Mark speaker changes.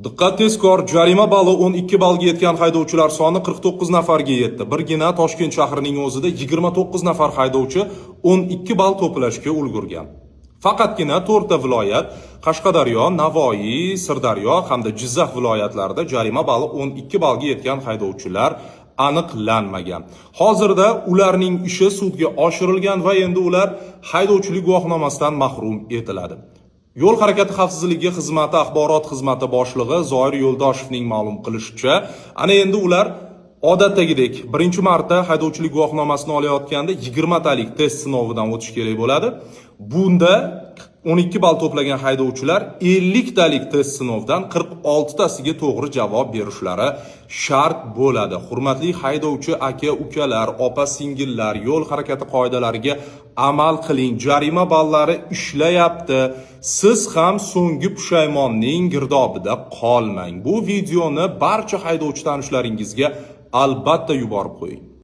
Speaker 1: Diqqat tezkor, jarima balli 12 ballga yetgan haydovchilar soni 49 nafarga yetdi. Birgina Toshkent shahrining o'zida 29 nafar haydovchi 12 ball to'plashga ulgurgan. Faqatgina 4 ta viloyat, Qashqadaryo, Navoiy, Sirdaryo hamda Jizzax viloyatlarida jarima balli 12 ballga yetgan haydovchilar aniqlanmagan. Hozirda ularning ishi sudga oshirilgan va endi ular haydovchilik guvohnomasidan mahrum etiladi. Yo'l harakati xavfsizligi xizmati axborot xizmati boshlig'i Zoir Yo'ldoshevning ma'lum qilishicha, ana endi ular odatdagidek 1-marta haydovchilik guvohnomasini olayotganda 20 talik test sinovidan o'tish kerak bo'ladi. Bunda 12 ball to'plagan haydovchilar 50 talik test sinovdan 46 tasiga to'g'ri javob berishlari shart bo'ladi. Hurmatli haydovchi aka-ukalar, opa-singillar, yo'l harakati qoidalariga amal qiling. Jarima ballari ishlayapti. Siz ham so'nggi pushaymonning girdobida qolmang. Bu videoni barcha haydovchi tanishlaringizga albatta yuborib qo'ying.